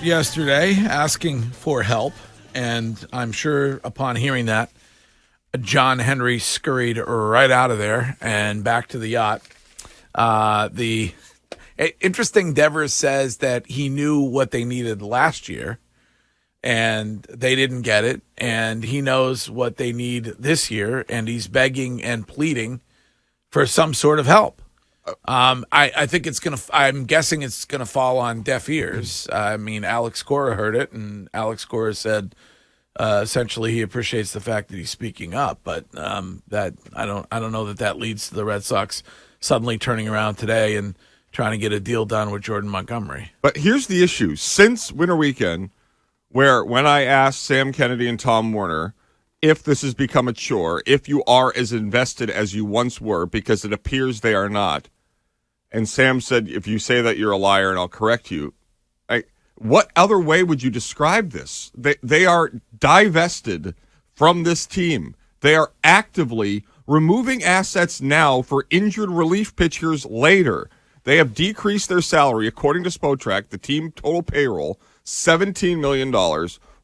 yesterday asking for help, and I'm sure upon hearing that, John Henry scurried right out of there and back to the yacht. Interesting, Devers says that he knew what they needed last year, and they didn't get it, and he knows what they need this year, and he's begging and pleading for some sort of help. I think I'm guessing it's gonna fall on deaf ears. I mean, Alex Cora heard it, and Alex Cora said essentially he appreciates the fact that he's speaking up, but that I don't know that leads to the Red Sox suddenly turning around today and trying to get a deal done with Jordan Montgomery. But here's the issue: since winter weekend, where when I asked Sam Kennedy and Tom Werner if this has become a chore, if you are as invested as you once were, because it appears they are not. And Sam said, if you say that, you're a liar, and I'll correct you. What other way would you describe this? They are divested from this team. They are actively removing assets now for injured relief pitchers later. They have decreased their salary, according to Spotrac, the team total payroll, $17 million,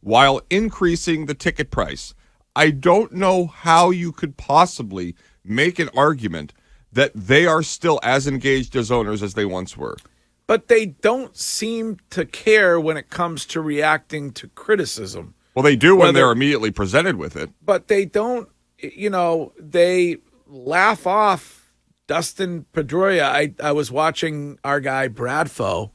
while increasing the ticket price. I don't know how you could possibly make an argument that they are still as engaged as owners as they once were. But they don't seem to care when it comes to reacting to criticism. Well, they do when they're immediately presented with it. But they don't, they laugh off Dustin Pedroia. I was watching our guy Bradfo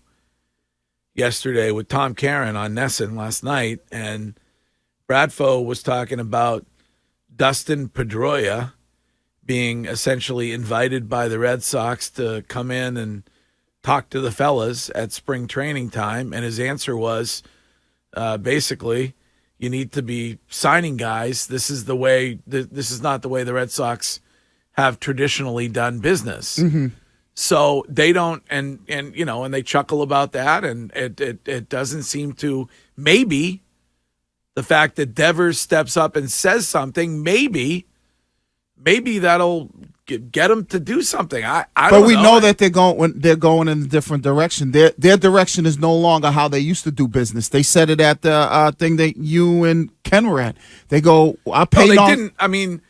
yesterday with Tom Caron on Nesson last night, and Bradfo was talking about Dustin Pedroia being essentially invited by the Red Sox to come in and talk to the fellas at spring training time. And his answer was basically, you need to be signing guys. This is the way. This is not the way the Red Sox have traditionally done business. Mm-hmm. So they don't, and they chuckle about that. And it doesn't seem to, maybe the fact that Devers steps up and says something, maybe that'll get them to do something. I don't know. But we know that they're going in a different direction. Their direction is no longer how they used to do business. They said it at the thing that you and Ken were at. They go, I paid. No, they didn't. I mean,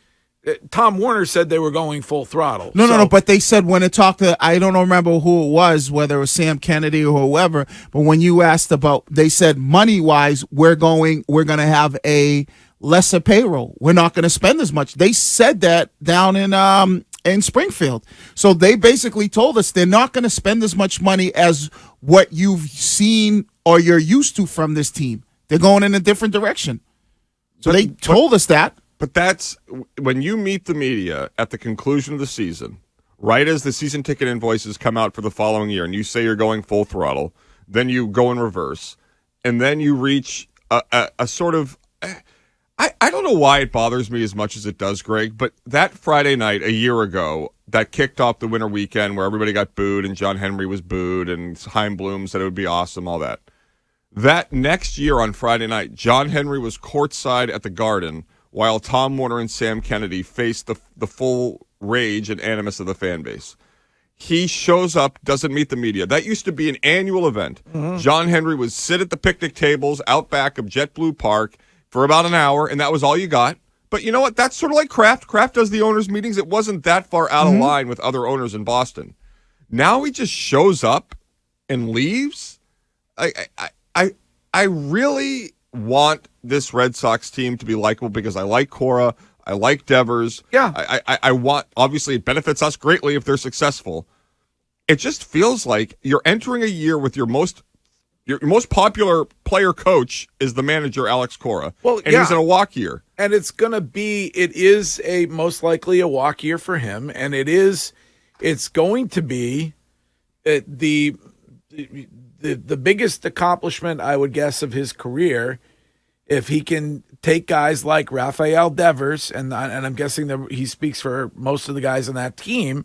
Tom Werner said they were going full throttle. No. But they said when it talked to, I don't remember who it was, whether it was Sam Kennedy or whoever. But when you asked about, they said money wise, we're going to have a lesser payroll. We're not going to spend as much. They said that down in Springfield. So they basically told us they're not going to spend as much money as what you've seen or you're used to from this team. They're going in a different direction. So they told us that. But that's when you meet the media at the conclusion of the season, right as the season ticket invoices come out for the following year, and you say you're going full throttle, then you go in reverse, and then you reach a sort of... I don't know why it bothers me as much as it does, Greg, but that Friday night a year ago that kicked off the winter weekend where everybody got booed and John Henry was booed and Chaim Bloom said it would be awesome, all that. That next year on Friday night, John Henry was courtside at the Garden while Tom Werner and Sam Kennedy faced the full rage and animus of the fan base. He shows up, doesn't meet the media. That used to be an annual event. Mm-hmm. John Henry would sit at the picnic tables out back of JetBlue Park for about an hour, and that was all you got. But you know what? That's sort of like Kraft. Kraft does the owners' meetings. It wasn't that far out of line with other owners in Boston. Now he just shows up and leaves. I really want this Red Sox team to be likable because I like Cora. I like Devers. Yeah. I want, obviously, it benefits us greatly if they're successful. It just feels like you're entering a year with your most popular player coach is the manager, Alex Cora. Well, and he's in a walk year. And it is most likely a walk year for him. And it's going to be the biggest accomplishment, I would guess, of his career if he can take guys like Rafael Devers, and I'm guessing that he speaks for most of the guys on that team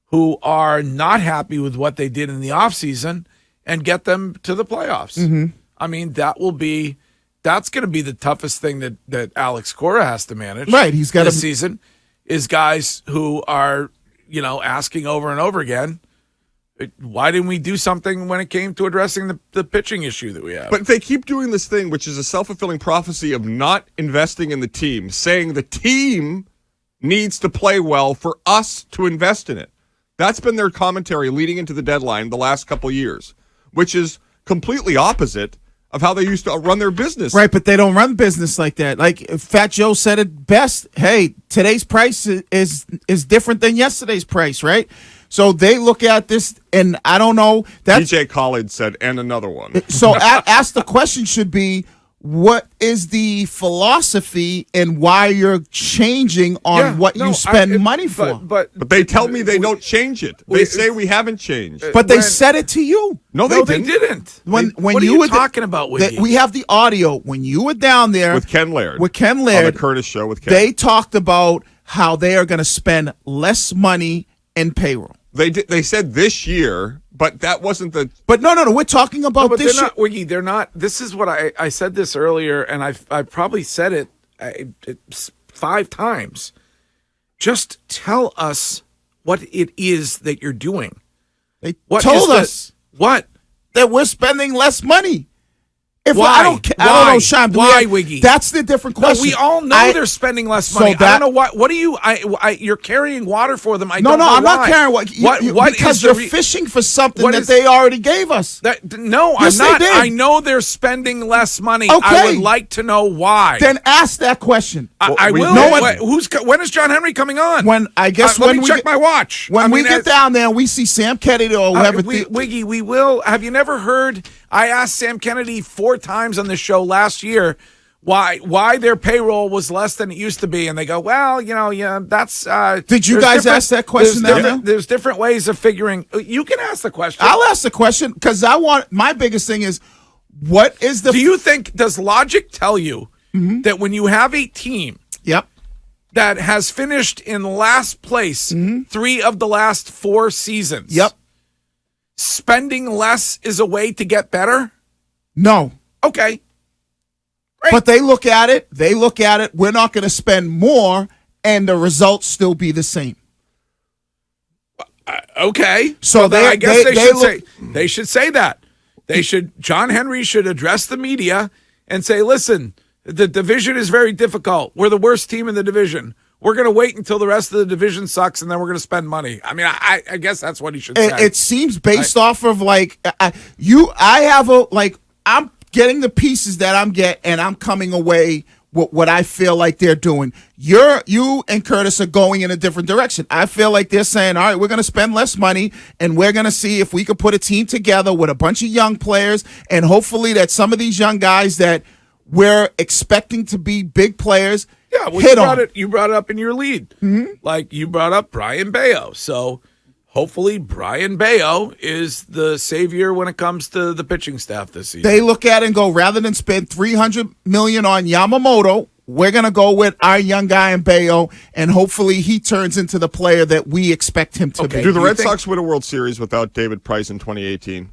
who are not happy with what they did in the offseason, and get them to the playoffs. Mm-hmm. I mean, that's going to be the toughest thing that Alex Cora has to manage. Right, he's got this season is guys who are, asking over and over again, Why didn't we do something when it came to addressing the pitching issue that we have? But they keep doing this thing, which is a self-fulfilling prophecy of not investing in the team, saying the team needs to play well for us to invest in it. That's been their commentary leading into the deadline the last couple of years, which is completely opposite of how they used to run their business. Right, but they don't run business like that. Like Fat Joe said it best. Hey, today's price is different than yesterday's price, right? So they look at this, and I don't know. DJ Khaled said, and another one. So ask the question should be, what is the philosophy and why you're changing on what you spend money for? But they tell me they don't change it. They say we haven't changed. But they said it to you. No, they didn't. When what you are you were talking about, Wiggy? we have the audio. When you were down there with Ken Laird. on the Curtis show with Ken. They talked about how they are going to spend less money in payroll. They said this year, but that wasn't the. But no. We're talking about but this they're not, Wiggy. They're not. This is what I said this earlier, and I probably said it 5 times. Just tell us what it is that you're doing. They told us what that we're spending less money. If why? I don't know, Sean. Why, Wiggy? That's the different question. No, we all know they're spending less money. I don't know what. What are you? You're carrying water for them. I'm not carrying what because you're fishing for something that they already gave us. No, yes, I'm not. They did. I know they're spending less money. Okay. I would like to know why. Then ask that question. I will. When is John Henry coming on? When I guess let me check my watch. When we get down there, and we see Sam Kennedy or whoever. Wiggy, we will. Have you never heard? I asked Sam Kennedy 4 times on the show last year why their payroll was less than it used to be, and they go, well, that's. Did you guys ask that question? There's different ways of figuring. You can ask the question. I'll ask the question because my biggest thing is, what is the? Do you think does logic tell you that when you have a team, that has finished in last place 3 of the last 4 seasons, spending less is a way to get better? No. Okay. Great. But they look at it. We're not going to spend more, and the results still be the same. Okay. So I guess they should say that. John Henry should address the media and say, listen, the division is very difficult. We're the worst team in the division. We're going to wait until the rest of the division sucks, and then we're going to spend money. I mean, I guess that's what he should say. It seems based off of I'm getting the pieces that I'm getting, and I'm coming away with what I feel like they're doing. You and Curtis are going in a different direction. I feel like they're saying, all right, we're going to spend less money, and we're going to see if we could put a team together with a bunch of young players, and hopefully that some of these young guys that we're expecting to be big players. Yeah, well, you brought it up in your lead. Mm-hmm. Like you brought up Brian Bayo. So hopefully Brian Bayo is the savior when it comes to the pitching staff this season. They look at it and go, rather than spend $300 million on Yamamoto, we're going to go with our young guy in Bayo, and hopefully he turns into the player that we expect him to be. Do the Red Sox win a World Series without David Price in 2018?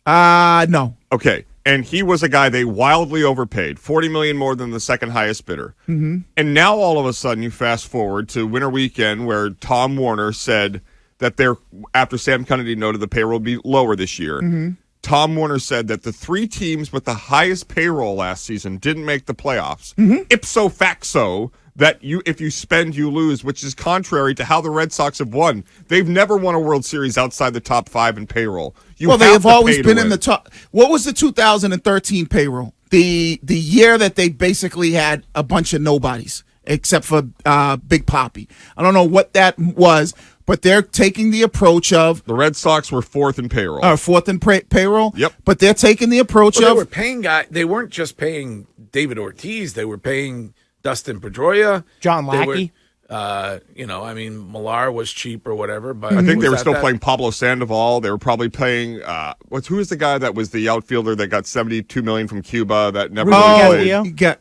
No. Okay. And he was a guy they wildly overpaid, $40 million more than the second highest bidder. Mm-hmm. And now all of a sudden you fast forward to winter weekend where Tom Warner said that after Sam Kennedy noted the payroll would be lower this year. Mm-hmm. Tom Warner said that the 3 teams with the highest payroll last season didn't make the playoffs. Mm-hmm. Ipso facto, that if you spend, you lose, which is contrary to how the Red Sox have won. They've never won a World Series outside the top 5 in payroll. They have always been in the top. What was the 2013 payroll? The year that they basically had a bunch of nobodies, except for Big Papi. I don't know what that was, but they're taking the approach of... The Red Sox were 4th in payroll. 4th in payroll? Yep. But they're taking the approach of... They were paying guys. They weren't just paying David Ortiz. They were paying Dustin Pedroia. John Lackey. Millar was cheap or whatever. But I think they were still playing Pablo Sandoval. They were probably paying... who was the guy that was the outfielder that got $72 million from Cuba that never played?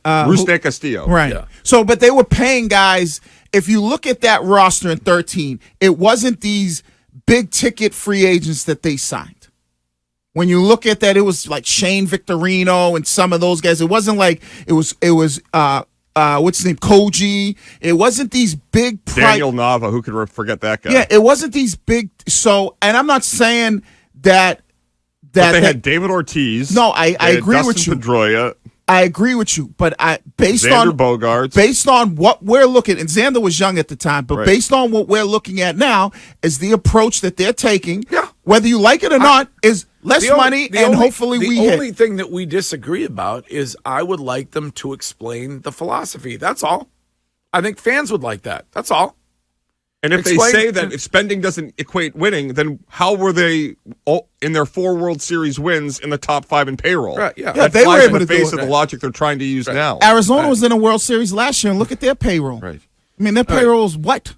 Rusney Castillo. Right. Yeah. So, but they were paying guys... If you look at that roster in 13, it wasn't these big ticket free agents that they signed. When you look at that, it was like Shane Victorino and some of those guys. It wasn't like it was what's his name, Koji. It wasn't these big Daniel Nava, who could forget that guy? Yeah, it wasn't these big. So, and I'm not saying that but they had David Ortiz. No, I agree Dustin with you. Pedroia, I agree with you, but based Xander on Bogaerts. based on what we're looking, and Xander was young at the time, but Right. based on what we're looking at now, is the approach that they're taking. Yeah. Whether you like it or not, is less money, and only, hopefully we The only hit. thing that we disagree about is I would like them to explain the philosophy. That's all. I think fans would like that. That's all. And if Explain- they say that if spending doesn't equate winning, then how were they in their 4 World Series wins in the top 5 in payroll? Right, yeah. Yeah, That they were flies able in to the do face it. of the logic they're trying to use now. Arizona was in a World Series last year, and look at their payroll. Right. I mean, their payroll is what?